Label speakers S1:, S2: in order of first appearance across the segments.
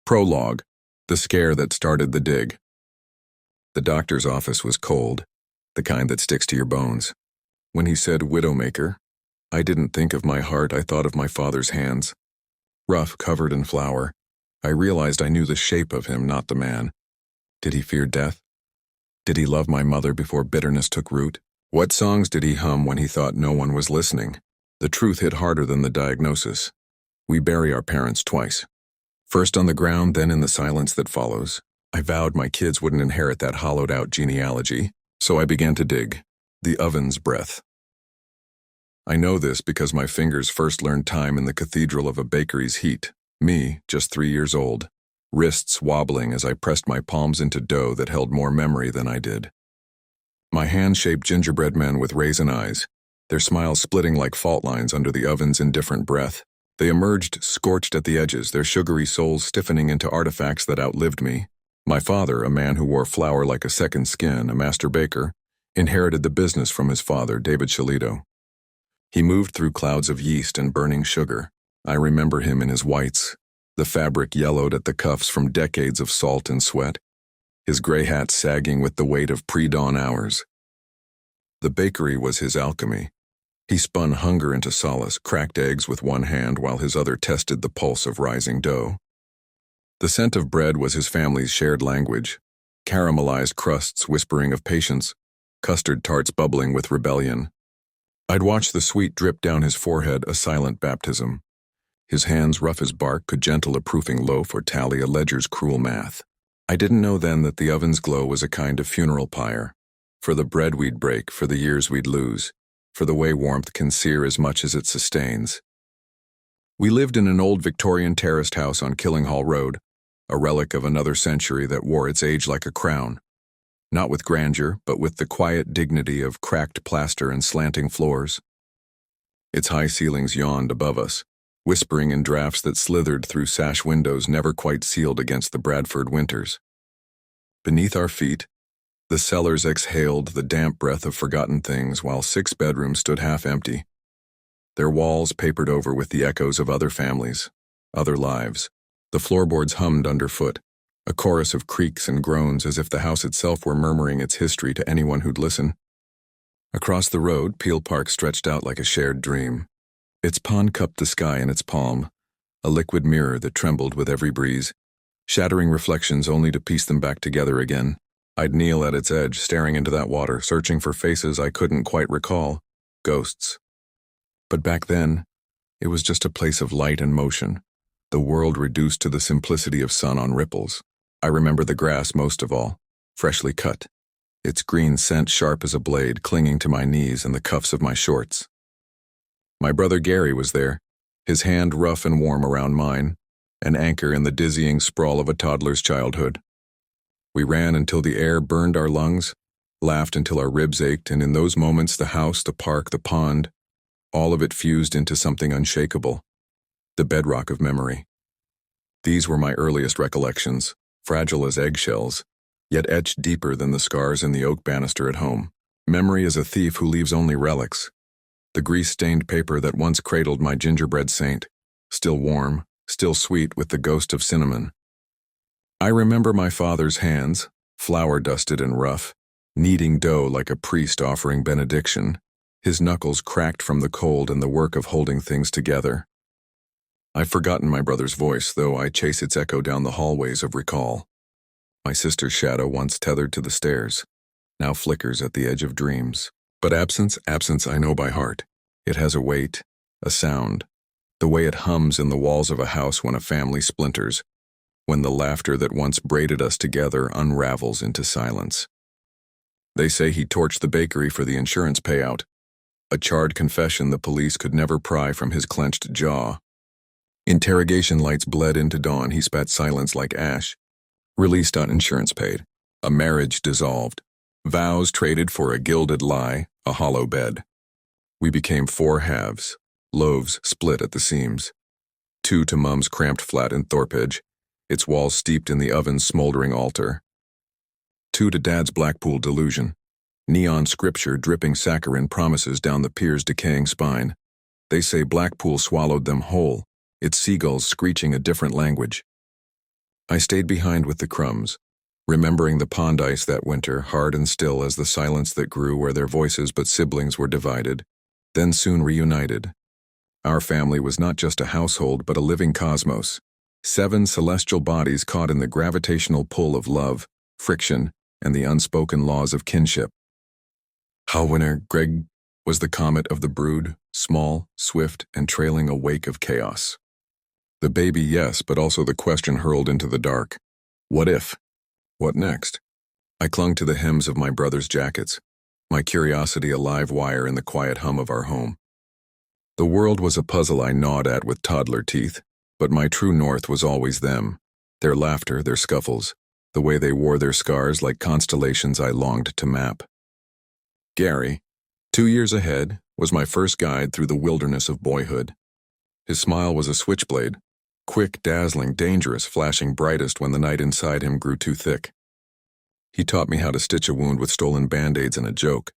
S1: Prologue: The Scare That Started the Dig. The doctor's office was cold, the kind that sticks to your bones. When he said widowmaker, I didn't think of my heart, I thought of my father's hands. Rough, covered in flour, I realized I knew the shape of him, not the man. Did he fear death? Did he love my mother before bitterness took root? What songs did he hum when he thought no one was listening? The truth hit harder than the diagnosis. We bury our parents twice. First on the ground, then in the silence that follows. I vowed my kids wouldn't inherit that hollowed-out genealogy, so I began to dig. The oven's breath. I know this because my fingers first learned time in the cathedral of a bakery's heat. Me, just 3 years old, wrists wobbling as I pressed my palms into dough that held more memory than I did. My hand-shaped gingerbread men with raisin eyes, their smiles splitting like fault lines under the oven's indifferent breath. They emerged scorched at the edges, their sugary souls stiffening into artifacts that outlived me. My father, a man who wore flour like a second skin, a master baker, inherited the business from his father, David Shalito. He moved through clouds of yeast and burning sugar. I remember him in his whites, the fabric yellowed at the cuffs from decades of salt and sweat, his gray hat sagging with the weight of pre-dawn hours. The bakery was his alchemy. He spun hunger into solace, cracked eggs with one hand while his other tested the pulse of rising dough. The scent of bread was his family's shared language, caramelized crusts whispering of patience, custard tarts bubbling with rebellion. I'd watch the sweet drip down his forehead, a silent baptism. His hands, rough as bark, could gentle a proofing loaf or tally a ledger's cruel math. I didn't know then that the oven's glow was a kind of funeral pyre, for the bread we'd break, for the years we'd lose, for the way warmth can sear as much as it sustains. We lived in an old Victorian terraced house on Killinghall Road, a relic of another century that wore its age like a crown. Not with grandeur, but with the quiet dignity of cracked plaster and slanting floors. Its high ceilings yawned above us, whispering in drafts that slithered through sash windows never quite sealed against the Bradford winters. Beneath our feet, the cellars exhaled the damp breath of forgotten things while 6 bedrooms stood half empty, their walls papered over with the echoes of other families, other lives. The floorboards hummed underfoot, a chorus of creaks and groans as if the house itself were murmuring its history to anyone who'd listen. Across the road, Peel Park stretched out like a shared dream. Its pond cupped the sky in its palm, a liquid mirror that trembled with every breeze, shattering reflections only to piece them back together again. I'd kneel at its edge, staring into that water, searching for faces I couldn't quite recall, ghosts. But back then, it was just a place of light and motion, the world reduced to the simplicity of sun on ripples. I remember the grass most of all, freshly cut, its green scent sharp as a blade clinging to my knees and the cuffs of my shorts. My brother Gary was there, his hand rough and warm around mine, an anchor in the dizzying sprawl of a toddler's childhood. We ran until the air burned our lungs, laughed until our ribs ached, and in those moments the house, the park, the pond, all of it fused into something unshakable, the bedrock of memory. These were my earliest recollections, fragile as eggshells, yet etched deeper than the scars in the oak banister at home. Memory is a thief who leaves only relics. The grease-stained paper that once cradled my gingerbread saint, still warm, still sweet with the ghost of cinnamon. I remember my father's hands, flour-dusted and rough, kneading dough like a priest offering benediction, his knuckles cracked from the cold and the work of holding things together. I've forgotten my brother's voice, though I chase its echo down the hallways of recall. My sister's shadow, once tethered to the stairs, now flickers at the edge of dreams. But absence I know by heart. It has a weight, a sound, the way it hums in the walls of a house when a family splinters, when the laughter that once braided us together unravels into silence. They say he torched the bakery for the insurance payout, a charred confession the police could never pry from his clenched jaw. Interrogation lights bled into dawn, he spat silence like ash. Released on insurance paid. A marriage dissolved. Vows traded for a gilded lie, a hollow bed. We became 4 halves, loaves split at the seams. 2 to Mum's cramped flat in Thorpedge, its walls steeped in the oven's smoldering altar. 2 to Dad's Blackpool delusion, neon scripture dripping saccharine promises down the pier's decaying spine. They say Blackpool swallowed them whole, its seagulls screeching a different language. I stayed behind with the crumbs, remembering the pond ice that winter, hard and still as the silence that grew where their voices but siblings were divided, then soon reunited. Our family was not just a household but a living cosmos. 7 celestial bodies caught in the gravitational pull of love, friction, and the unspoken laws of kinship. Halwinner Greg was the comet of the brood, small, swift, and trailing a wake of chaos. The baby, yes, but also the question hurled into the dark. What if? What next? I clung to the hems of my brother's jackets, my curiosity a live wire in the quiet hum of our home. The world was a puzzle I gnawed at with toddler teeth, but my true north was always them, their laughter, their scuffles, the way they wore their scars like constellations I longed to map. Gary, 2 years ahead, was my first guide through the wilderness of boyhood. His smile was a switchblade, quick, dazzling, dangerous, flashing brightest when the night inside him grew too thick. He taught me how to stitch a wound with stolen band-aids and a joke.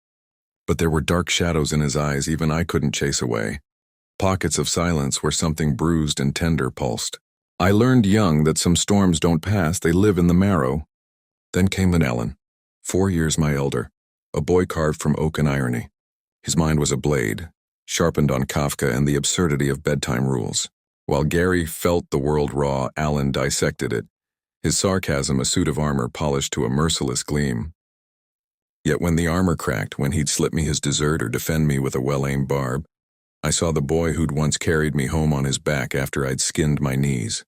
S1: But there were dark shadows in his eyes even I couldn't chase away. Pockets of silence where something bruised and tender pulsed. I learned young that some storms don't pass, they live in the marrow. Then came Manellen, 4 years my elder, a boy carved from oak and irony. His mind was a blade, sharpened on Kafka and the absurdity of bedtime rules. While Gary felt the world raw, Alan dissected it, his sarcasm a suit of armor polished to a merciless gleam. Yet when the armor cracked, when he'd slip me his dessert or defend me with a well-aimed barb, I saw the boy who'd once carried me home on his back after I'd skinned my knees.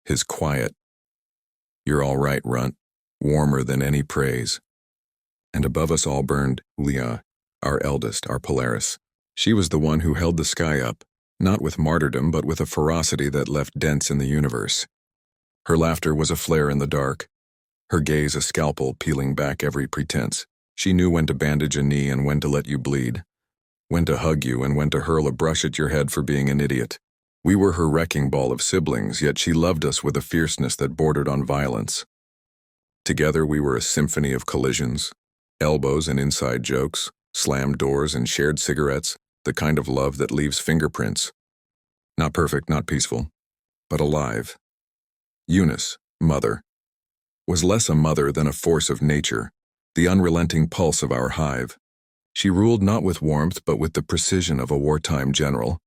S1: His quiet, "You're all right, runt," warmer than any praise. And above us all burned Leah, our eldest, our Polaris. She was the one who held the sky up, not with martyrdom but with a ferocity that left dents in the universe. Her laughter was a flare in the dark, her gaze a scalpel peeling back every pretense. She knew when to bandage a knee and when to let you bleed, when to hug you and when to hurl a brush at your head for being an idiot. We were her wrecking ball of siblings, yet she loved us with a fierceness that bordered on violence. Together we were a symphony of collisions, elbows and inside jokes, slammed doors and shared cigarettes, the kind of love that leaves fingerprints. Not perfect, not peaceful, but alive. Eunice, mother, was less a mother than a force of nature, the unrelenting pulse of our hive. She ruled not with warmth but with the precision of a wartime general.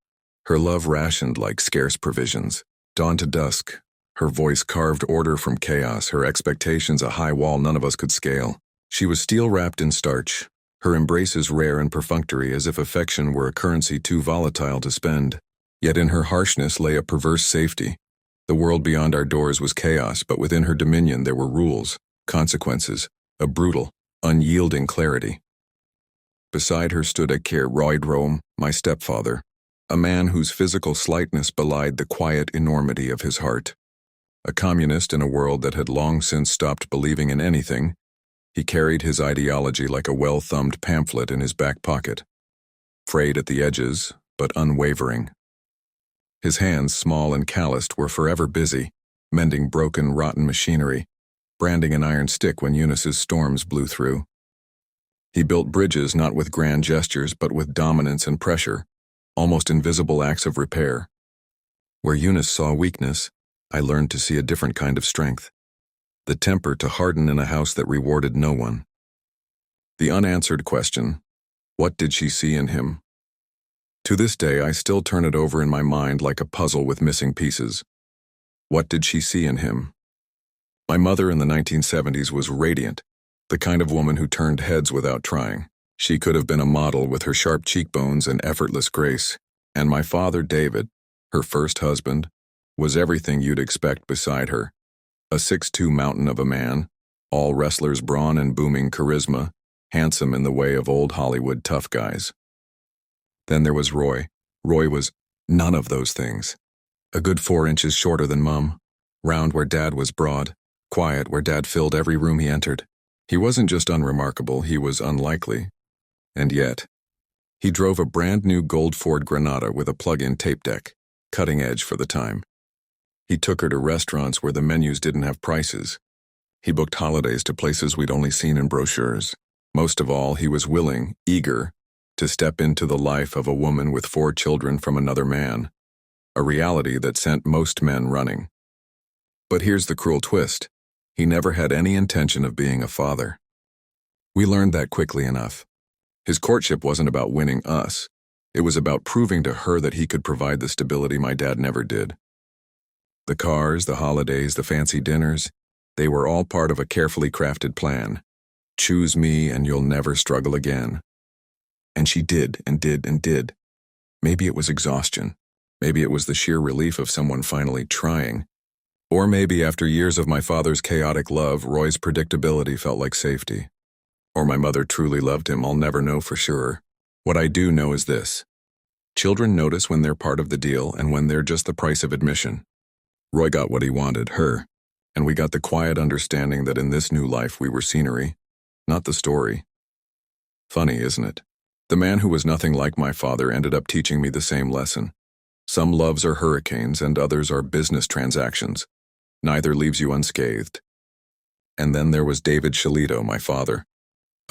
S1: Her love rationed like scarce provisions. Dawn to dusk, her voice carved order from chaos, her expectations a high wall none of us could scale. She was steel-wrapped in starch, her embraces rare and perfunctory as if affection were a currency too volatile to spend. Yet in her harshness lay a perverse safety. The world beyond our doors was chaos, but within her dominion there were rules, consequences, a brutal, unyielding clarity. Beside her stood Akir Roydrome, my stepfather, a man whose physical slightness belied the quiet enormity of his heart. A communist in a world that had long since stopped believing in anything, he carried his ideology like a well-thumbed pamphlet in his back pocket, frayed at the edges, but unwavering. His hands, small and calloused, were forever busy, mending broken, rotten machinery, branding an iron stick when Eunice's storms blew through. He built bridges not with grand gestures but with dominance and pressure, almost invisible acts of repair. Where Eunice saw weakness, I learned to see a different kind of strength, the temper to harden in a house that rewarded no one. The unanswered question, what did she see in him? To this day, I still turn it over in my mind like a puzzle with missing pieces. What did she see in him? My mother in the 1970s was radiant, the kind of woman who turned heads without trying. She could have been a model with her sharp cheekbones and effortless grace. And my father, David, her first husband, was everything you'd expect beside her. A 6'2" mountain of a man, all wrestler's brawn and booming charisma, handsome in the way of old Hollywood tough guys. Then there was Roy. Roy was none of those things. A good 4 inches shorter than Mum, round where Dad was broad, quiet where Dad filled every room he entered. He wasn't just unremarkable, he was unlikely. And yet, he drove a brand new gold Ford Granada with a plug-in tape deck, cutting edge for the time. He took her to restaurants where the menus didn't have prices. He booked holidays to places we'd only seen in brochures. Most of all, he was willing, eager, to step into the life of a woman with 4 children from another man, a reality that sent most men running. But here's the cruel twist. He never had any intention of being a father. We learned that quickly enough. His courtship wasn't about winning us. It was about proving to her that he could provide the stability my dad never did. The cars, the holidays, the fancy dinners, they were all part of a carefully crafted plan. Choose me and you'll never struggle again. And she did and did and did. Maybe it was exhaustion. Maybe it was the sheer relief of someone finally trying. Or maybe after years of my father's chaotic love, Roy's predictability felt like safety. Or my mother truly loved him, I'll never know for sure. What I do know is this. Children notice when they're part of the deal and when they're just the price of admission. Roy got what he wanted, her. And we got the quiet understanding that in this new life we were scenery, not the story. Funny, isn't it? The man who was nothing like my father ended up teaching me the same lesson. Some loves are hurricanes and others are business transactions. Neither leaves you unscathed. And then there was David Shalito, my father.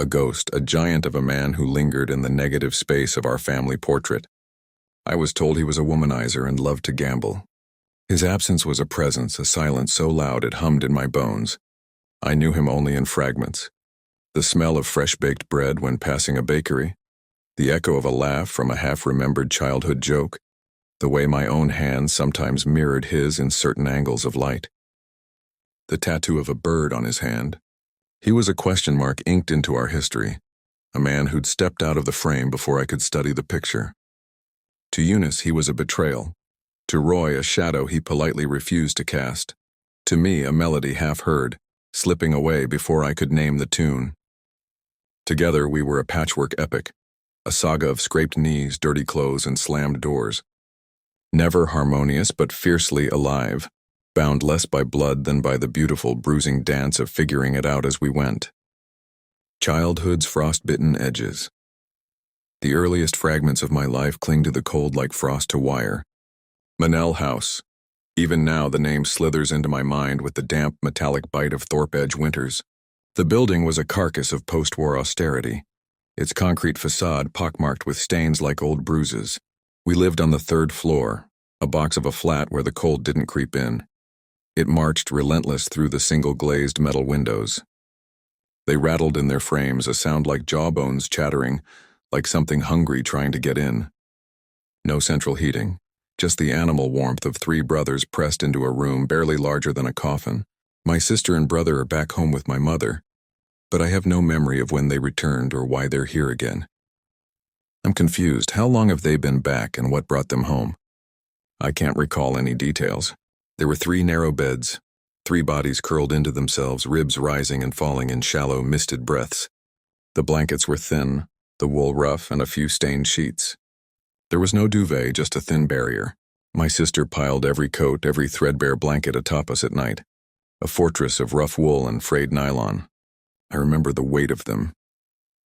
S1: A ghost, a giant of a man who lingered in the negative space of our family portrait. I was told he was a womanizer and loved to gamble. His absence was a presence, a silence so loud it hummed in my bones. I knew him only in fragments. The smell of fresh-baked bread when passing a bakery, the echo of a laugh from a half-remembered childhood joke, the way my own hand sometimes mirrored his in certain angles of light. The tattoo of a bird on his hand. He was a question mark inked into our history, a man who'd stepped out of the frame before I could study the picture. To Eunice, he was a betrayal. To Roy, a shadow he politely refused to cast. To me, a melody half heard, slipping away before I could name the tune. Together, we were a patchwork epic, a saga of scraped knees, dirty clothes, and slammed doors. Never harmonious, but fiercely alive, bound less by blood than by the beautiful, bruising dance of figuring it out as we went. Childhood's frost-bitten edges. The earliest fragments of my life cling to the cold like frost to wire. Manel House. Even now the name slithers into my mind with the damp, metallic bite of Thorpe Edge winters. The building was a carcass of post-war austerity, its concrete facade pockmarked with stains like old bruises. We lived on the 3rd floor, a box of a flat where the cold didn't creep in. It marched relentless through the single-glazed metal windows. They rattled in their frames, a sound like jawbones chattering, like something hungry trying to get in. No central heating. Just the animal warmth of 3 brothers pressed into a room barely larger than a coffin. My sister and brother are back home with my mother, but I have no memory of when they returned or why they're here again. I'm confused. How long have they been back and what brought them home? I can't recall any details. There were 3 narrow beds, 3 bodies curled into themselves, ribs rising and falling in shallow, misted breaths. The blankets were thin, the wool rough, and a few stained sheets. There was no duvet, just a thin barrier. My sister piled every coat, every threadbare blanket atop us at night, a fortress of rough wool and frayed nylon. I remember the weight of them,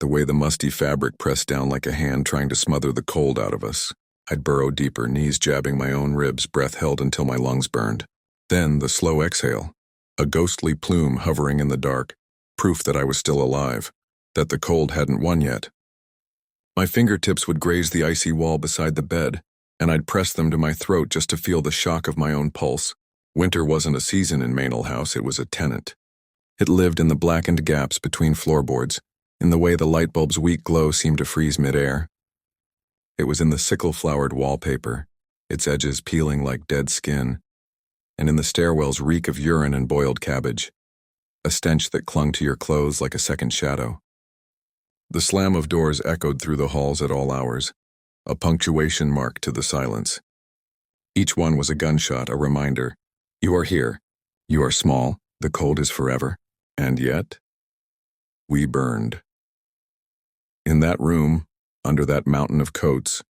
S1: the way the musty fabric pressed down like a hand trying to smother the cold out of us. I'd burrow deeper, knees jabbing my own ribs, breath held until my lungs burned. Then the slow exhale, a ghostly plume hovering in the dark, proof that I was still alive, that the cold hadn't won yet. My fingertips would graze the icy wall beside the bed, and I'd press them to my throat just to feel the shock of my own pulse. Winter wasn't a season in Manel House, it was a tenant. It lived in the blackened gaps between floorboards, in the way the light bulb's weak glow seemed to freeze midair. It was in the sickle-flowered wallpaper, its edges peeling like dead skin, and in the stairwell's reek of urine and boiled cabbage, a stench that clung to your clothes like a second shadow. The slam of doors echoed through the halls at all hours, a punctuation mark to the silence. Each one was a gunshot, a reminder. You are here. You are small. The cold is forever. And yet, we burned. In that room, under that mountain of coats,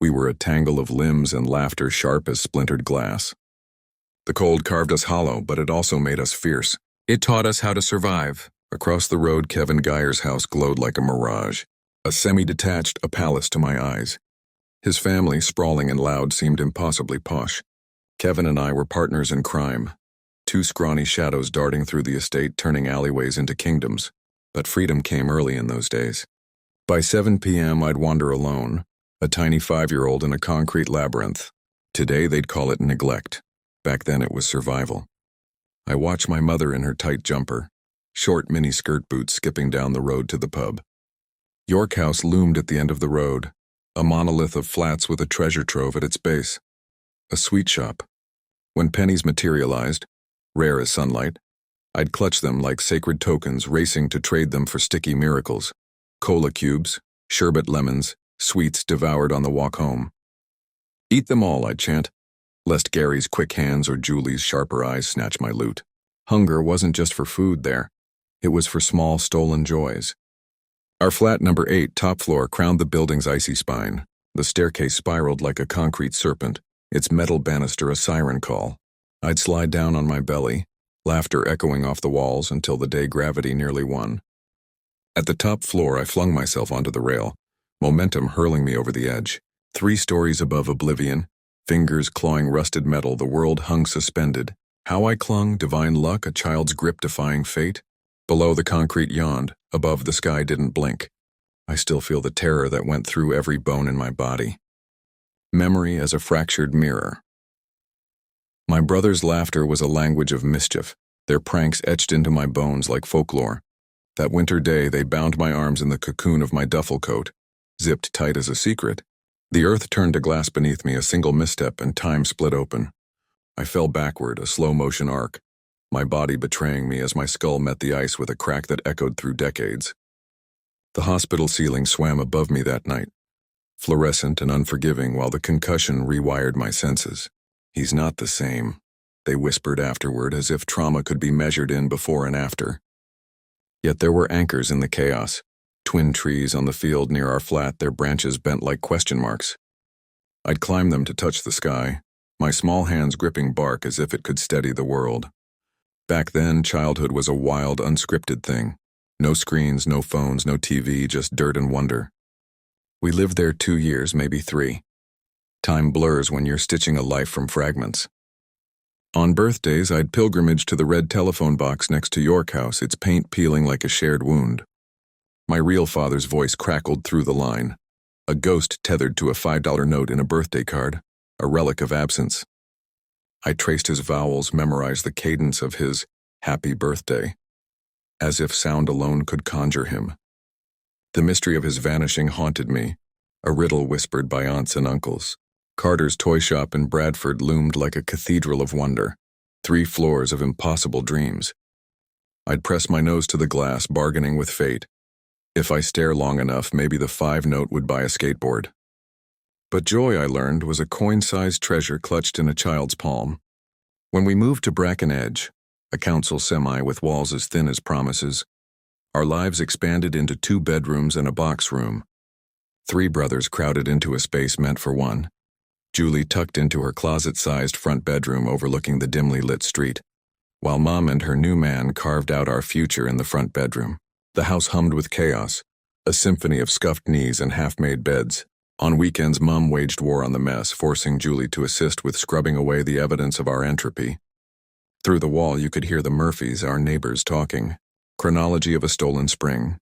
S1: we were a tangle of limbs and laughter sharp as splintered glass. The cold carved us hollow, but it also made us fierce. It taught us how to survive. Across the road, Kevin Geyer's house glowed like a mirage, a semi-detached, a palace to my eyes. His family, sprawling and loud, seemed impossibly posh. Kevin and I were partners in crime, 2 scrawny shadows darting through the estate, turning alleyways into kingdoms. But freedom came early in those days. By 7 p.m., I'd wander alone, a tiny 5-year-old in a concrete labyrinth. Today, they'd call it neglect. Back then, it was survival. I watch my mother in her tight jumper, short mini-skirt boots skipping down the road to the pub. York House loomed at the end of the road, a monolith of flats with a treasure trove at its base. A sweet shop. When pennies materialized, rare as sunlight, I'd clutch them like sacred tokens, racing to trade them for sticky miracles. Cola cubes, sherbet lemons, sweets devoured on the walk home. Eat them all, I'd chant, lest Gary's quick hands or Julie's sharper eyes snatch my loot. Hunger wasn't just for food there. It was for small, stolen joys. Our flat number 8, top floor, crowned the building's icy spine. The staircase spiraled like a concrete serpent, its metal banister a siren call. I'd slide down on my belly, laughter echoing off the walls until the day gravity nearly won. At the top floor, I flung myself onto the rail, momentum hurling me over the edge. 3 stories above oblivion, fingers clawing rusted metal, the world hung suspended. How I clung, divine luck, a child's grip defying fate. Below, the concrete yawned, above, the sky didn't blink. I still feel the terror that went through every bone in my body. Memory as a fractured mirror. My brother's laughter was a language of mischief, their pranks etched into my bones like folklore. That winter day, they bound my arms in the cocoon of my duffel coat, zipped tight as a secret. The earth turned to glass beneath me, a single misstep, and time split open. I fell backward, a slow-motion arc, my body betraying me as my skull met the ice with a crack that echoed through decades. The hospital ceiling swam above me that night, fluorescent and unforgiving, while the concussion rewired my senses. He's not the same, they whispered afterward, as if trauma could be measured in before and after. Yet there were anchors in the chaos, twin trees on the field near our flat, their branches bent like question marks. I'd climb them to touch the sky, my small hands gripping bark as if it could steady the world. Back then, childhood was a wild, unscripted thing. No screens, no phones, no TV, just dirt and wonder. We lived there 2 years, maybe 3. Time blurs when you're stitching a life from fragments. On birthdays, I'd pilgrimage to the red telephone box next to York House, its paint peeling like a shared wound. My real father's voice crackled through the line, a ghost tethered to a $5 note in a birthday card, a relic of absence. I traced his vowels, memorized the cadence of his happy birthday, as if sound alone could conjure him. The mystery of his vanishing haunted me, a riddle whispered by aunts and uncles. Carter's toy shop in Bradford loomed like a cathedral of wonder, 3 floors of impossible dreams. I'd press my nose to the glass, bargaining with fate. If I stare long enough, maybe the 5-note would buy a skateboard. But joy, I learned, was a coin-sized treasure clutched in a child's palm. When we moved to Bracken Edge, a council semi with walls as thin as promises, our lives expanded into 2 bedrooms and a box room. 3 brothers crowded into a space meant for one. Julie tucked into her closet-sized front bedroom overlooking the dimly lit street, while Mom and her new man carved out our future in the front bedroom. The house hummed with chaos, a symphony of scuffed knees and half-made beds. On weekends, Mom waged war on the mess, forcing Julie to assist with scrubbing away the evidence of our entropy. Through the wall, you could hear the Murphys, our neighbors, talking. Chronology of a stolen spring.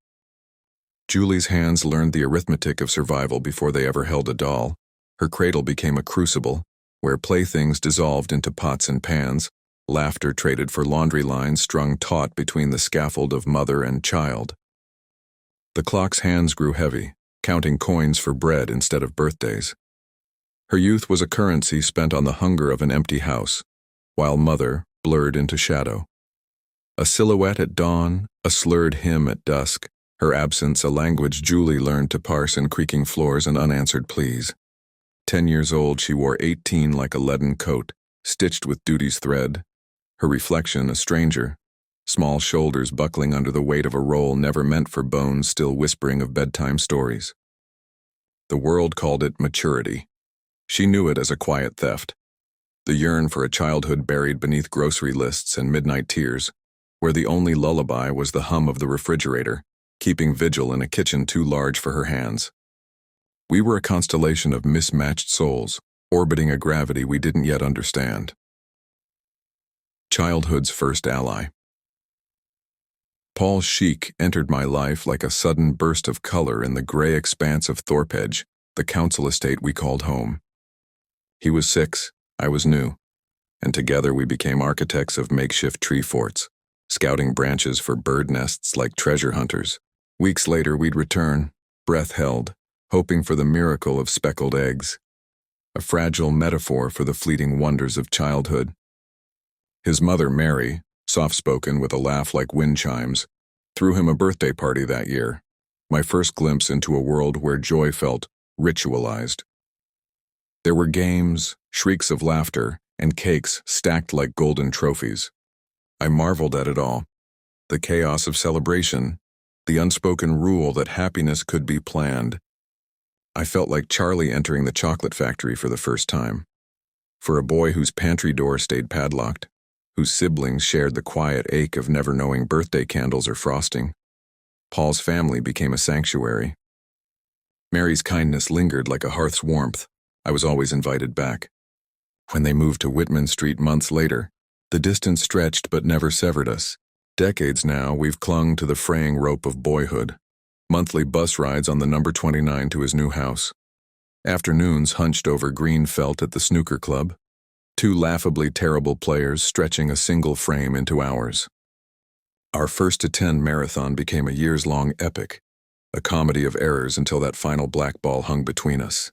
S1: Julie's hands learned the arithmetic of survival before they ever held a doll. Her cradle became a crucible, where playthings dissolved into pots and pans, laughter traded for laundry lines strung taut between the scaffold of mother and child. The clock's hands grew heavy, counting coins for bread instead of birthdays. Her youth was a currency spent on the hunger of an empty house, while mother blurred into shadow. A silhouette at dawn, a slurred hymn at dusk, her absence a language Julie learned to parse in creaking floors and unanswered pleas. 10 years old, she wore 18 like a leaden coat, stitched with duty's thread. Her reflection, a stranger, small shoulders buckling under the weight of a role never meant for bones still whispering of bedtime stories. The world called it maturity. She knew it as a quiet theft. The yearn for a childhood buried beneath grocery lists and midnight tears, where the only lullaby was the hum of the refrigerator, keeping vigil in a kitchen too large for her hands. We were a constellation of mismatched souls, orbiting a gravity we didn't yet understand. Childhood's first ally. Paul Sheik entered my life like a sudden burst of color in the gray expanse of Thorpedge, the council estate we called home. He was 6, I was new. and together we became architects of makeshift tree forts, scouting branches for bird nests like treasure hunters. Weeks later, we'd return, breath held, hoping for the miracle of speckled eggs, a fragile metaphor for the fleeting wonders of childhood. His mother, Mary, soft-spoken with a laugh like wind chimes, threw him a birthday party that year, my first glimpse into a world where joy felt ritualized. There were games, shrieks of laughter, and cakes stacked like golden trophies. I marveled at it all. The chaos of celebration, the unspoken rule that happiness could be planned. I felt like Charlie entering the chocolate factory for the first time. For a boy whose pantry door stayed padlocked, whose siblings shared the quiet ache of never knowing birthday candles or frosting, Paul's family became a sanctuary. Mary's kindness lingered like a hearth's warmth. I was always invited back. When they moved to Whitman Street months later, the distance stretched but never severed us. Decades now, we've clung to the fraying rope of boyhood. Monthly bus rides on the number 29 to his new house. Afternoons hunched over green felt at the snooker club. Two laughably terrible players stretching a single frame into hours. Our first to 10 marathon became a years-long epic, a comedy of errors until that final black ball hung between us.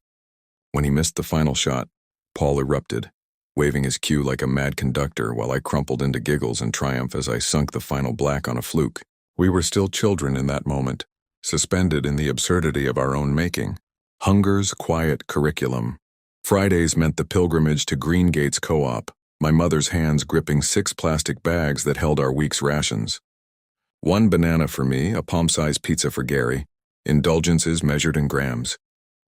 S1: When he missed the final shot, Paul erupted, waving his cue like a mad conductor while I crumpled into giggles and triumph as I sunk the final black on a fluke. We were still children in that moment, suspended in the absurdity of our own making. Hunger's quiet curriculum. Fridays meant the pilgrimage to Green Gates Co-op, my mother's hands gripping 6 plastic bags that held our week's rations. 1 banana for me, a palm-sized pizza for Gary, indulgences measured in grams.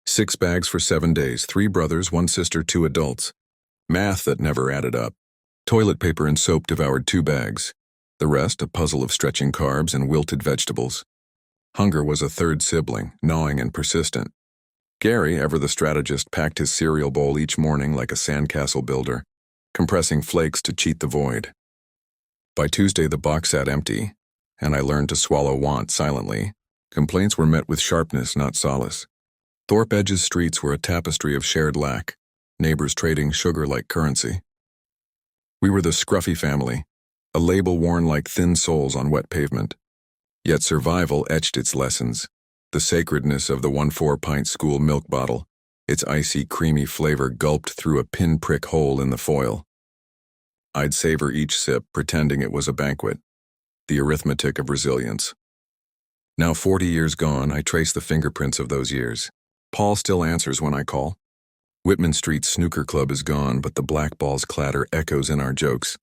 S1: 6 bags for 7 days, 3 brothers, 1 sister, 2 adults. Math that never added up. Toilet paper and soap devoured 2 bags. The rest a puzzle of stretching carbs and wilted vegetables. Hunger was a third sibling, gnawing and persistent. Gary, ever the strategist, packed his cereal bowl each morning like a sandcastle builder, compressing flakes to cheat the void. By Tuesday, the box sat empty, and I learned to swallow want silently. Complaints were met with sharpness, not solace. Thorpe Edge's streets were a tapestry of shared lack, neighbors trading sugar like currency. We were the scruffy family, a label worn like thin soles on wet pavement. Yet survival etched its lessons. The sacredness of the 1-4-pint school milk bottle, its icy, creamy flavor gulped through a pinprick hole in the foil. I'd savor each sip, pretending it was a banquet. The arithmetic of resilience. Now 40 years gone, I trace the fingerprints of those years. Paul still answers when I call. Whitman Street Snooker Club is gone, but the black ball's clatter echoes in our jokes.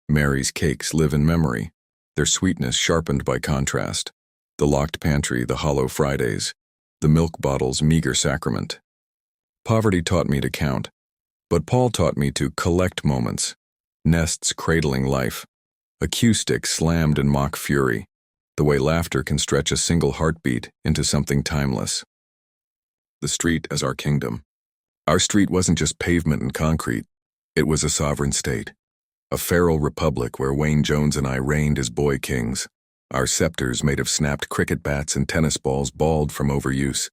S1: Mary's cakes live in memory, their sweetness sharpened by contrast. The locked pantry, the hollow Fridays, the milk bottle's meager sacrament. Poverty taught me to count, but Paul taught me to collect moments, nests cradling life, a cue stick slammed in mock fury, the way laughter can stretch a single heartbeat into something timeless. The street as our kingdom. Our street wasn't just pavement and concrete, it was a sovereign state, a feral republic where Wayne Jones and I reigned as boy kings. Our scepters made of snapped cricket bats and tennis balls bald from overuse.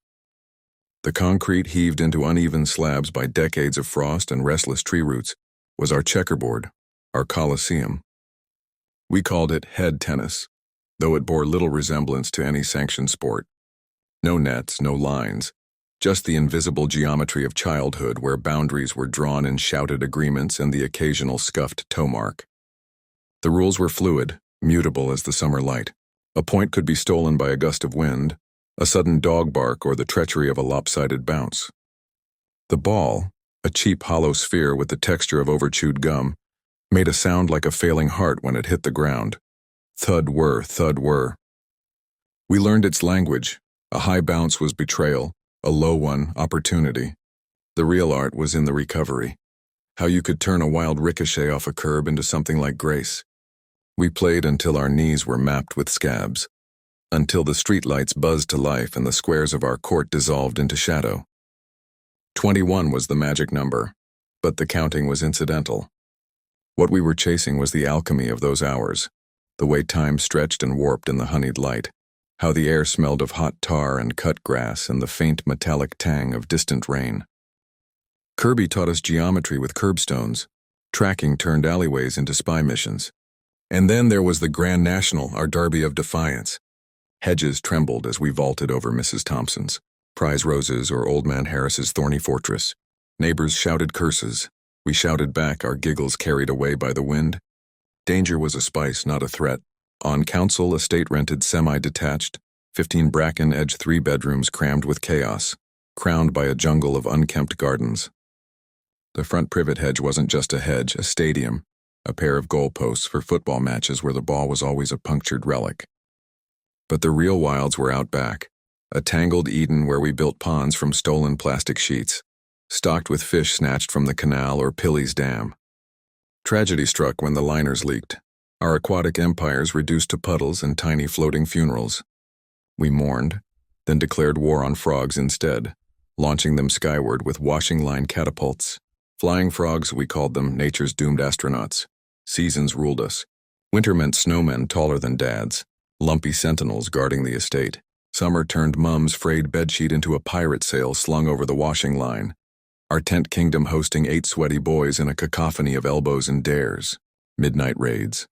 S1: The concrete heaved into uneven slabs by decades of frost and restless tree roots was our checkerboard, our coliseum. We called it head tennis, though it bore little resemblance to any sanctioned sport. No nets, no lines, just the invisible geometry of childhood where boundaries were drawn in shouted agreements and the occasional scuffed toe mark. The rules were fluid, mutable as the summer light. A point could be stolen by a gust of wind, a sudden dog bark, or the treachery of a lopsided bounce. The ball, a cheap hollow sphere with the texture of overchewed gum, made a sound like a failing heart when it hit the ground. Thud-whir, thud-whir. We learned its language. A high bounce was betrayal, a low one, opportunity. The real art was in the recovery. How you could turn a wild ricochet off a curb into something like grace. We played until our knees were mapped with scabs, until the streetlights buzzed to life and the squares of our court dissolved into shadow. 21 was the magic number, but the counting was incidental. What we were chasing was the alchemy of those hours, the way time stretched and warped in the honeyed light, how the air smelled of hot tar and cut grass and the faint metallic tang of distant rain. Kirby taught us geometry with curbstones, Tracking turned alleyways into spy missions. And then there was the Grand National, our derby of defiance. Hedges trembled as we vaulted over Mrs. Thompson's, prize roses, or Old Man Harris's thorny fortress. Neighbors shouted curses. We shouted back, our giggles carried away by the wind. Danger was a spice, not a threat. On council, estate rented semi-detached, 15 bracken edge 3 bedrooms crammed with chaos, crowned by a jungle of unkempt gardens. The front privet hedge wasn't just a hedge, a stadium, a pair of goalposts for football matches where the ball was always a punctured relic. But the real wilds were out back, a tangled Eden where we built ponds from stolen plastic sheets, stocked with fish snatched from the canal or Pilley's Dam. Tragedy struck when the liners leaked, our aquatic empires reduced to puddles and tiny floating funerals. We mourned, then declared war on frogs instead, launching them skyward with washing line catapults. Flying frogs, we called them, nature's doomed astronauts. Seasons ruled us. Winter meant snowmen taller than dads, lumpy sentinels guarding the estate. Summer turned Mum's frayed bedsheet into a pirate sail slung over the washing line. Our tent kingdom hosting 8 sweaty boys in a cacophony of elbows and dares. Midnight raids.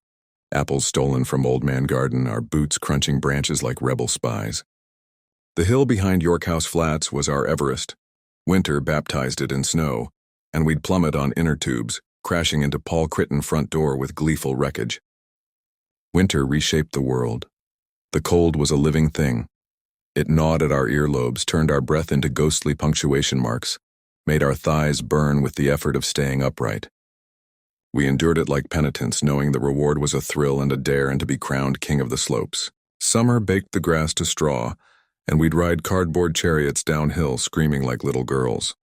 S1: Apples stolen from Old Man Garden, our boots crunching branches like rebel spies. The hill behind York House Flats was our Everest. Winter baptized it in snow, and we'd plummet on inner tubes, crashing into Paul Critton front door with gleeful wreckage. Winter reshaped the world. The cold was a living thing. It gnawed at our earlobes, turned our breath into ghostly punctuation marks, made our thighs burn with the effort of staying upright. We endured it like penitence, knowing the reward was a thrill and a dare and to be crowned king of the slopes. Summer baked the grass to straw, and we'd ride cardboard chariots downhill screaming like little girls.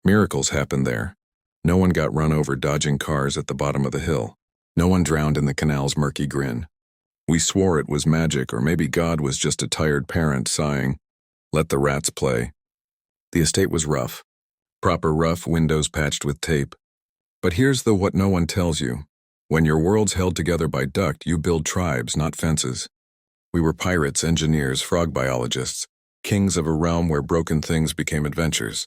S1: Miracles happened there. No one got run over dodging cars at the bottom of the hill. No one drowned in the canal's murky grin. We swore it was magic, or maybe God was just a tired parent sighing, "Let the rats play." The estate was rough. Proper rough, windows patched with tape. But here's what no one tells you. When your world's held together by duct, you build tribes, not fences. We were pirates, engineers, frog biologists, kings of a realm where broken things became adventures.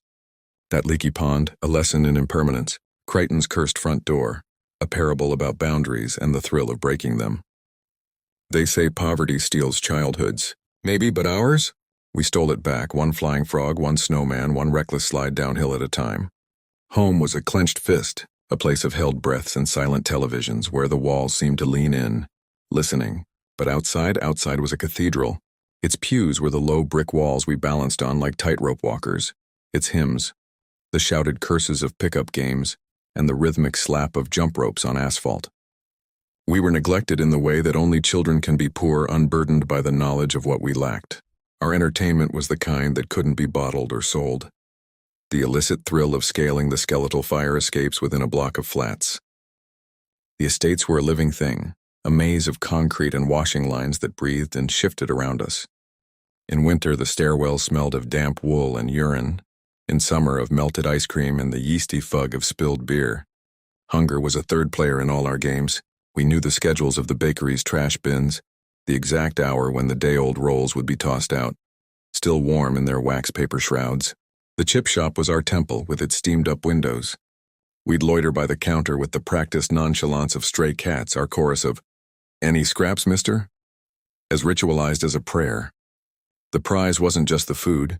S1: That leaky pond, a lesson in impermanence. Crichton's cursed front door, a parable about boundaries and the thrill of breaking them. They say poverty steals childhoods. Maybe, but ours? We stole it back, one flying frog, one snowman, one reckless slide downhill at a time. Home was a clenched fist, a place of held breaths and silent televisions where the walls seemed to lean in, listening. But outside was a cathedral. Its pews were the low brick walls we balanced on like tightrope walkers. Its hymns, the shouted curses of pickup games, and the rhythmic slap of jump ropes on asphalt. We were neglected in the way that only children can be poor, unburdened by the knowledge of what we lacked. Our entertainment was the kind that couldn't be bottled or sold. The illicit thrill of scaling the skeletal fire escapes within a block of flats. The estates were a living thing, a maze of concrete and washing lines that breathed and shifted around us. In winter, the stairwells smelled of damp wool and urine. In summer, of melted ice cream and the yeasty fug of spilled beer. Hunger was a third player in all our games. We knew the schedules of the bakery's trash bins, the exact hour when the day-old rolls would be tossed out, still warm in their wax paper shrouds. The chip shop was our temple with its steamed-up windows. We'd loiter by the counter with the practiced nonchalance of stray cats, our chorus of, "Any scraps, mister?" as ritualized as a prayer. The prize wasn't just the food.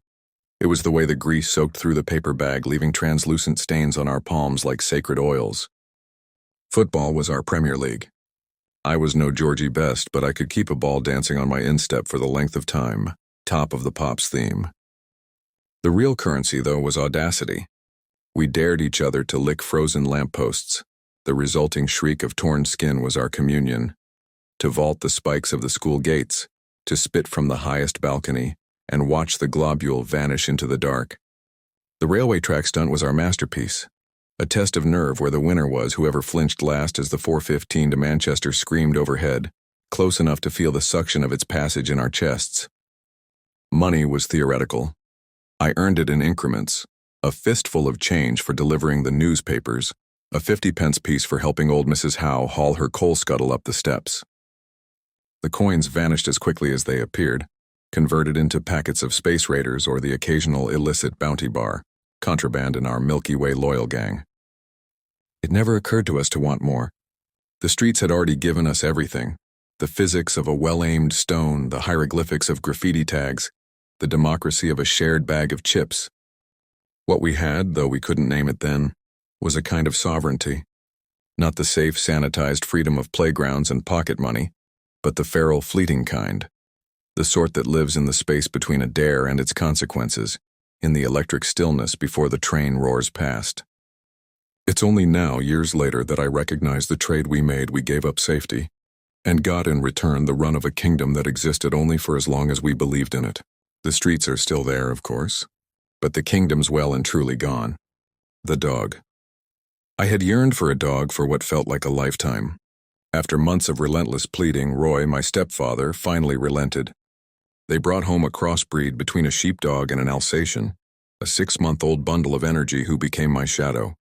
S1: It was the way the grease soaked through the paper bag, leaving translucent stains on our palms like sacred oils. Football was our Premier League. I was no Georgie Best, but I could keep a ball dancing on my instep for the length of time, top of the Pops theme. The real currency, though, was audacity. We dared each other to lick frozen lampposts. The resulting shriek of torn skin was our communion. To vault the spikes of the school gates, to spit from the highest balcony, and watch the globule vanish into the dark. The railway track stunt was our masterpiece, a test of nerve where the winner was whoever flinched last as the 415 to Manchester screamed overhead, close enough to feel the suction of its passage in our chests. Money was theoretical. I earned it in increments, a fistful of change for delivering the newspapers, a 50-pence piece for helping old Mrs. Howe haul her coal scuttle up the steps. The coins vanished as quickly as they appeared, converted into packets of Space Raiders or the occasional illicit bounty bar, contraband in our Milky Way loyal gang. It never occurred to us to want more. The streets had already given us everything. The physics of a well-aimed stone, the hieroglyphics of graffiti tags, the democracy of a shared bag of chips. What we had, though we couldn't name it then, was a kind of sovereignty. Not the safe, sanitized freedom of playgrounds and pocket money, but the feral, fleeting kind. The sort that lives in the space between a dare and its consequences, in the electric stillness before the train roars past. It's only now, years later, that I recognize the trade we made. We gave up safety, and got in return the run of a kingdom that existed only for as long as we believed in it. The streets are still there, of course, but the kingdom's well and truly gone. The dog. I had yearned for a dog for what felt like a lifetime. After months of relentless pleading, Roy, my stepfather, finally relented. They brought home a crossbreed between a sheepdog and an Alsatian, a 6-month-old bundle of energy who became my shadow.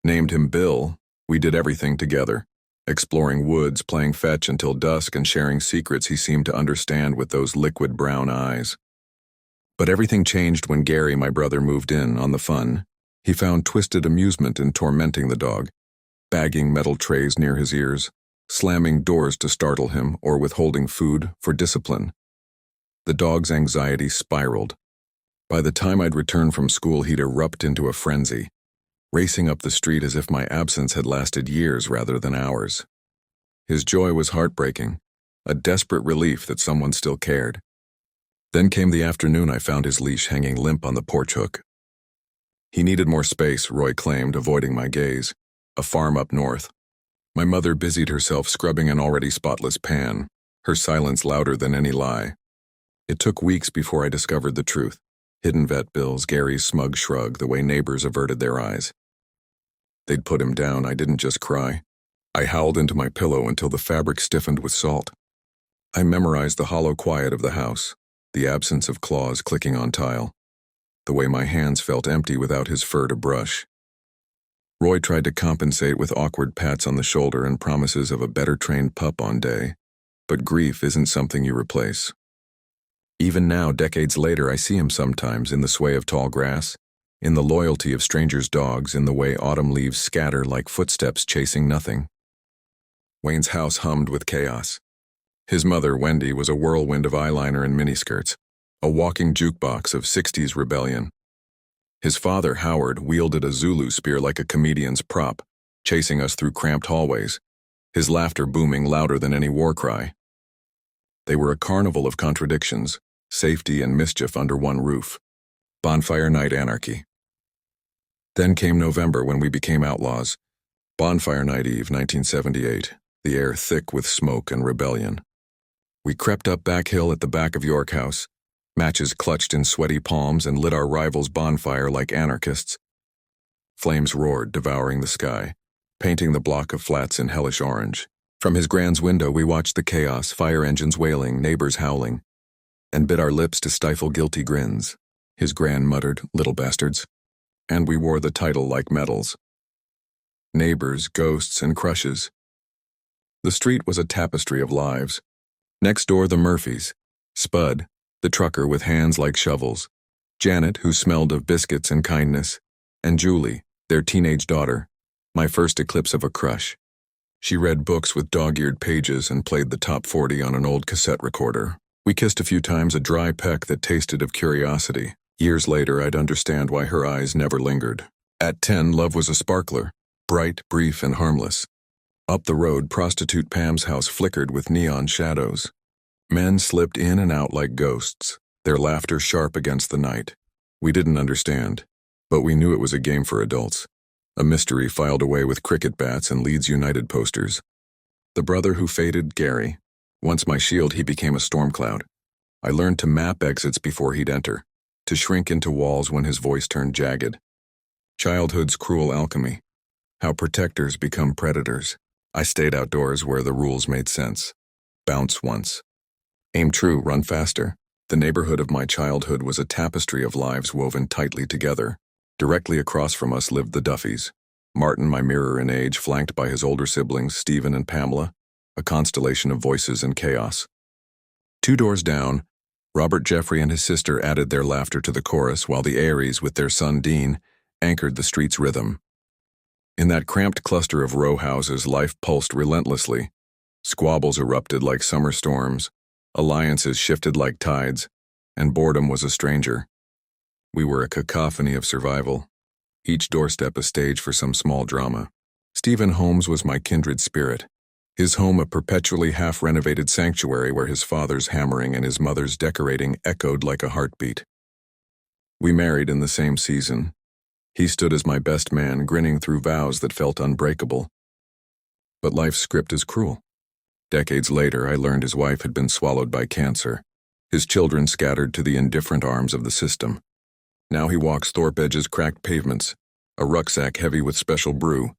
S1: Named him Bill, we did everything together, exploring woods, playing fetch until dusk, and sharing secrets he seemed to understand with those liquid brown eyes. But everything changed when Gary, my brother, moved in on the fun. He found twisted amusement in tormenting the dog, bagging metal trays near his ears, slamming doors to startle him, or withholding food for discipline. The dog's anxiety spiraled. By the time I'd returned from school, he'd erupt into a frenzy, racing up the street as if my absence had lasted years rather than hours. His joy was heartbreaking, a desperate relief that someone still cared. Then came the afternoon I found his leash hanging limp on the porch hook. He needed more space, Roy claimed, avoiding my gaze. A farm up north. My mother busied herself scrubbing an already spotless pan, her silence louder than any lie. It took weeks before I discovered the truth. Hidden vet bills, Gary's smug shrug, the way neighbors averted their eyes. They'd put him down. I didn't just cry. I howled into my pillow until the fabric stiffened with salt. I memorized the hollow quiet of the house, the absence of claws clicking on tile, the way my hands felt empty without his fur to brush. Roy tried to compensate with awkward pats on the shoulder and promises of a better-trained pup on day, but grief isn't something you replace. Even now, decades later, I see him sometimes in the sway of tall grass, in the loyalty of strangers' dogs, in the way autumn leaves scatter like footsteps chasing nothing. Wayne's house hummed with chaos. His mother, Wendy, was a whirlwind of eyeliner and miniskirts, a walking jukebox of 60s rebellion. His father, Howard, wielded a Zulu spear like a comedian's prop, chasing us through cramped hallways, his laughter booming louder than any war cry. They were a carnival of contradictions, safety and mischief under one roof. Bonfire night anarchy. Then came November when we became outlaws. Bonfire night eve, 1978, the air thick with smoke and rebellion. We crept up back hill at the back of York House, matches clutched in sweaty palms, and lit our rival's bonfire like anarchists. Flames roared, devouring the sky, painting the block of flats in hellish orange. From his grand's window we watched the chaos, fire engines wailing, neighbors howling, and bit our lips to stifle guilty grins. His gran muttered, "Little bastards." And we wore the title like medals. Neighbors, ghosts, and crushes. The street was a tapestry of lives. Next door, the Murphys. Spud, the trucker with hands like shovels. Janet, who smelled of biscuits and kindness. And Julie, their teenage daughter. My first eclipse of a crush. She read books with dog-eared pages and played the top 40 on an old cassette recorder. We kissed a few times, a dry peck that tasted of curiosity. Years later, I'd understand why her eyes never lingered. At 10, love was a sparkler, bright, brief, and harmless. Up the road, prostitute Pam's house flickered with neon shadows. Men slipped in and out like ghosts, their laughter sharp against the night. We didn't understand, but we knew it was a game for adults. A mystery filed away with cricket bats and Leeds United posters. The brother who faded, Gary. Once my shield, he became a storm cloud. I learned to map exits before he'd enter, to shrink into walls when his voice turned jagged. Childhood's cruel alchemy. How protectors become predators. I stayed outdoors where the rules made sense. Bounce once. Aim true, run faster. The neighborhood of my childhood was a tapestry of lives woven tightly together. Directly across from us lived the Duffys. Martin, my mirror in age, flanked by his older siblings, Stephen and Pamela, a constellation of voices and chaos. 2 doors down, Robert Jeffrey and his sister added their laughter to the chorus, while the Aries, with their son Dean, anchored the street's rhythm. In that cramped cluster of row houses, life pulsed relentlessly. Squabbles erupted like summer storms, alliances shifted like tides, and boredom was a stranger. We were a cacophony of survival, each doorstep a stage for some small drama. Stephen Holmes was my kindred spirit, his home a perpetually half-renovated sanctuary where his father's hammering and his mother's decorating echoed like a heartbeat. We married in the same season. He stood as my best man, grinning through vows that felt unbreakable. But life's script is cruel. Decades later, I learned his wife had been swallowed by cancer, his children scattered to the indifferent arms of the system. Now he walks Thorpe Edge's cracked pavements, a rucksack heavy with special brew,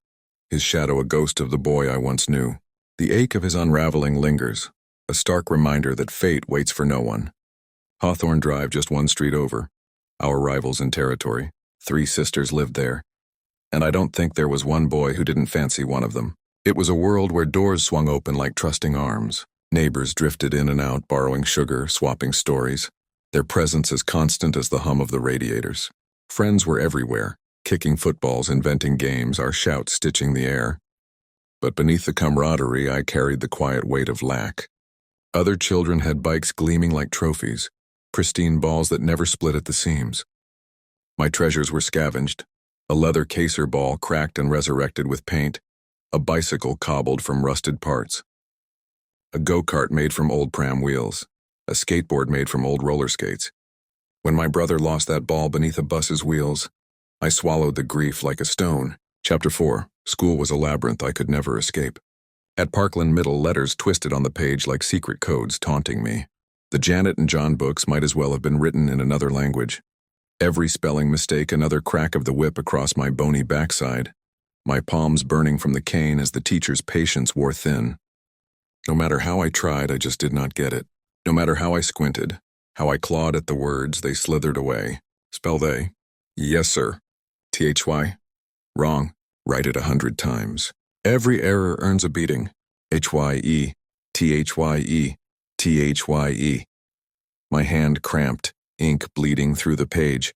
S1: his shadow a ghost of the boy I once knew. The ache of his unraveling lingers, a stark reminder that fate waits for no one. Hawthorne Drive, just one street over, our rivals in territory. 3 sisters lived there, and I don't think there was one boy who didn't fancy one of them. It was a world where doors swung open like trusting arms. Neighbors drifted in and out, borrowing sugar, swapping stories, their presence as constant as the hum of the radiators. Friends were everywhere, kicking footballs, inventing games, our shouts stitching the air. But beneath the camaraderie, I carried the quiet weight of lack. Other children had bikes gleaming like trophies, pristine balls that never split at the seams. My treasures were scavenged, a leather caser ball cracked and resurrected with paint, a bicycle cobbled from rusted parts, a go-kart made from old pram wheels, a skateboard made from old roller skates. When my brother lost that ball beneath a bus's wheels, I swallowed the grief like a stone. Chapter 4. School was a labyrinth I could never escape. At Parkland Middle, letters twisted on the page like secret codes taunting me. The Janet and John books might as well have been written in another language. Every spelling mistake another crack of the whip across my bony backside, my palms burning from the cane as the teacher's patience wore thin. No matter how I tried, I just did not get it. No matter how I squinted, how I clawed at the words, they slithered away. Spell they. Yes, sir. T-H-Y. Wrong. Write it 100 times. Every error earns a beating. H-Y-E. T-H-Y-E. T-H-Y-E. My hand cramped, ink bleeding through the page.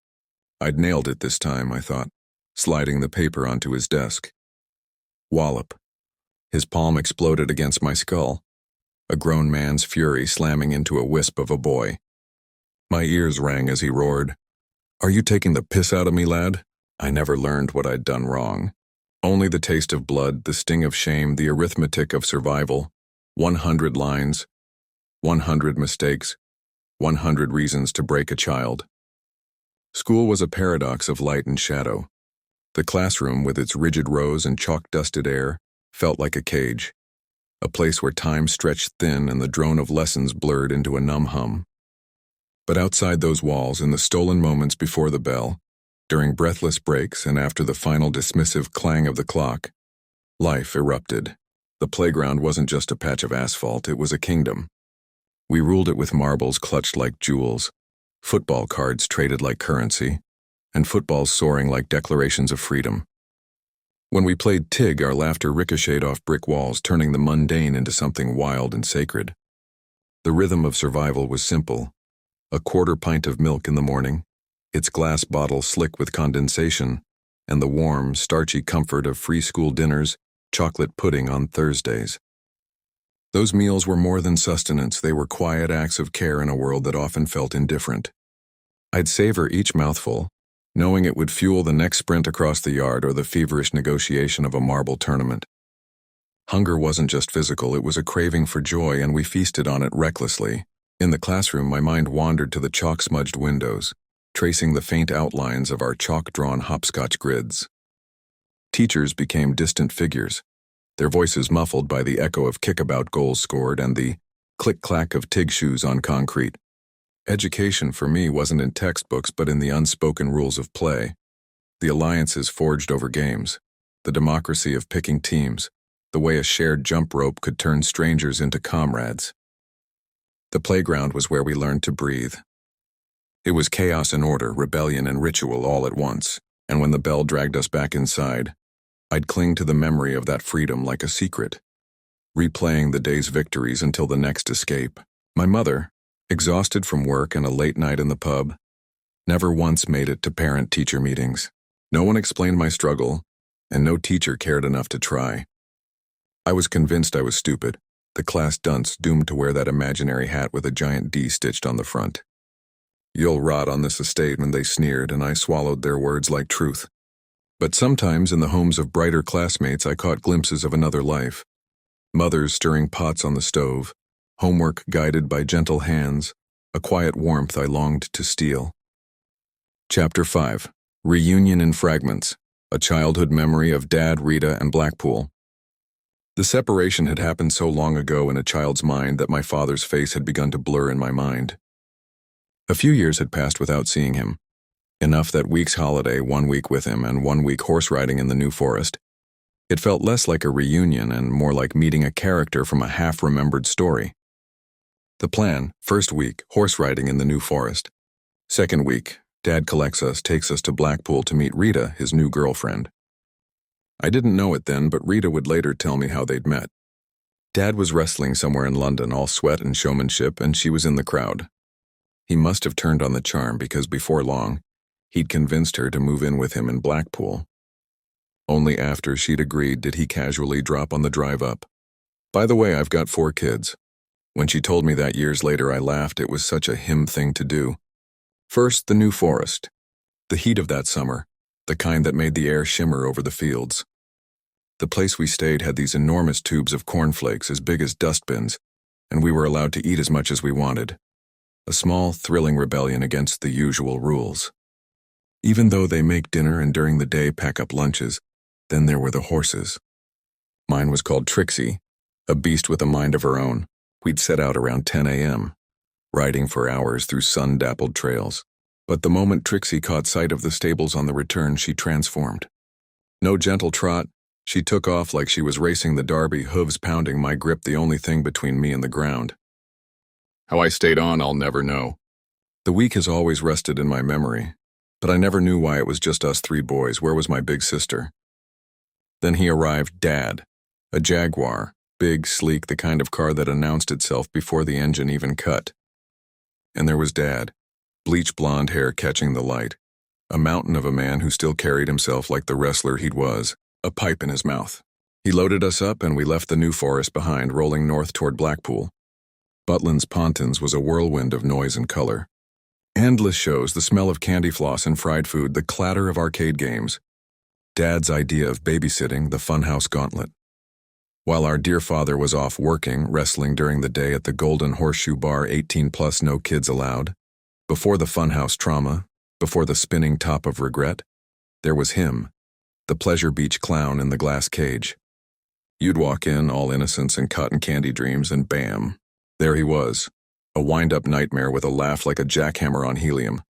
S1: I'd nailed it this time, I thought, sliding the paper onto his desk. Wallop. His palm exploded against my skull, a grown man's fury slamming into a wisp of a boy. My ears rang as he roared, "Are you taking the piss out of me, lad?" I never learned what I'd done wrong. Only the taste of blood, the sting of shame, the arithmetic of survival. 100 lines, 100 mistakes, 100 reasons to break a child. School was a paradox of light and shadow. The classroom, with its rigid rows and chalk-dusted air, felt like a cage, a place where time stretched thin and the drone of lessons blurred into a numb hum. But outside those walls, in the stolen moments before the bell, during breathless breaks and after the final dismissive clang of the clock, life erupted. The playground wasn't just a patch of asphalt, it was a kingdom. We ruled it with marbles clutched like jewels, football cards traded like currency, and footballs soaring like declarations of freedom. When we played Tig, our laughter ricocheted off brick walls, turning the mundane into something wild and sacred. The rhythm of survival was simple. A quarter pint of milk in the morning, its glass bottle slick with condensation, and the warm, starchy comfort of free school dinners, chocolate pudding on Thursdays. Those meals were more than sustenance, they were quiet acts of care in a world that often felt indifferent. I'd savor each mouthful, knowing it would fuel the next sprint across the yard or the feverish negotiation of a marble tournament. Hunger wasn't just physical, it was a craving for joy, and we feasted on it recklessly. In the classroom, my mind wandered to the chalk-smudged windows, tracing the faint outlines of our chalk-drawn hopscotch grids. Teachers became distant figures, their voices muffled by the echo of kickabout goals scored and the click-clack of Tig shoes on concrete. Education for me wasn't in textbooks but in the unspoken rules of play, the alliances forged over games, the democracy of picking teams, the way a shared jump rope could turn strangers into comrades. The playground was where we learned to breathe. It was chaos and order, rebellion and ritual all at once, and when the bell dragged us back inside, I'd cling to the memory of that freedom like a secret, replaying the day's victories until the next escape. My mother, exhausted from work and a late night in the pub, never once made it to parent-teacher meetings. No one explained my struggle, and no teacher cared enough to try. I was convinced I was stupid, the class dunce doomed to wear that imaginary hat with a giant D stitched on the front. "You'll rot on this estate," and they sneered, and I swallowed their words like truth. But sometimes in the homes of brighter classmates I caught glimpses of another life. Mothers stirring pots on the stove, homework guided by gentle hands, a quiet warmth I longed to steal. Chapter 5. Reunion in Fragments, a childhood memory of Dad, Rita, and Blackpool. The separation had happened so long ago in a child's mind that my father's face had begun to blur in my mind. A few years had passed without seeing him, enough that week's holiday, 1 week with him and 1 week horse riding in the New Forest. It felt less like a reunion and more like meeting a character from a half-remembered story. The plan: first week, horse riding in the New Forest. Second week, Dad collects us, takes us to Blackpool to meet Rita, his new girlfriend. I didn't know it then, but Rita would later tell me how they'd met. Dad was wrestling somewhere in London, all sweat and showmanship, and she was in the crowd. He must have turned on the charm because before long, he'd convinced her to move in with him in Blackpool. Only after she'd agreed did he casually drop on the drive up. "By the way, I've got 4 kids. When she told me that years later, I laughed. It was such a him thing to do. First, the New Forest. The heat of that summer, the kind that made the air shimmer over the fields. The place we stayed had these enormous tubes of cornflakes as big as dustbins, and we were allowed to eat as much as we wanted. A small, thrilling rebellion against the usual rules. Even though they make dinner and during the day pack up lunches, then there were the horses. Mine was called Trixie, a beast with a mind of her own. We'd set out around 10 a.m., riding for hours through sun-dappled trails. But the moment Trixie caught sight of the stables on the return, she transformed. No gentle trot, she took off like she was racing the Derby, hooves pounding, my grip the only thing between me and the ground. How I stayed on, I'll never know. The week has always rested in my memory, but I never knew why it was just us 3 boys. Where was my big sister? Then he arrived, Dad, a Jaguar, big, sleek, the kind of car that announced itself before the engine even cut. And there was Dad, bleach blonde hair catching the light, a mountain of a man who still carried himself like the wrestler he was, a pipe in his mouth. He loaded us up and we left the New Forest behind, rolling north toward Blackpool. Butlin's Pontins was a whirlwind of noise and color. Endless shows, the smell of candy floss and fried food, the clatter of arcade games. Dad's idea of babysitting, the funhouse gauntlet. While our dear father was off working, wrestling during the day at the Golden Horseshoe Bar, 18 plus, no kids allowed. Before the funhouse trauma, before the spinning top of regret, there was him, the Pleasure Beach clown in the glass cage. You'd walk in, all innocence and cotton candy dreams, and bam, there he was, a wind-up nightmare with a laugh like a jackhammer on helium.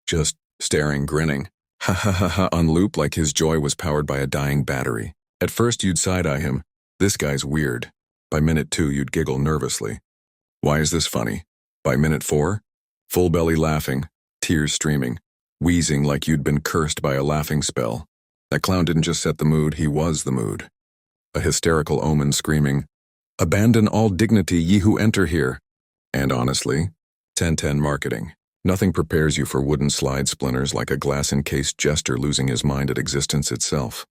S1: Just staring, grinning, ha ha ha ha, on loop like his joy was powered by a dying battery. At first you'd side-eye him, this guy's weird. By minute 2 you'd giggle nervously. Why is this funny? By minute 4, full belly laughing, tears streaming, wheezing like you'd been cursed by a laughing spell. That clown didn't just set the mood, he was the mood. A hysterical omen screaming, "Abandon all dignity, ye who enter here." And honestly, 10/10 marketing. Nothing prepares you for wooden slide splinters like a glass-encased jester losing his mind at existence itself.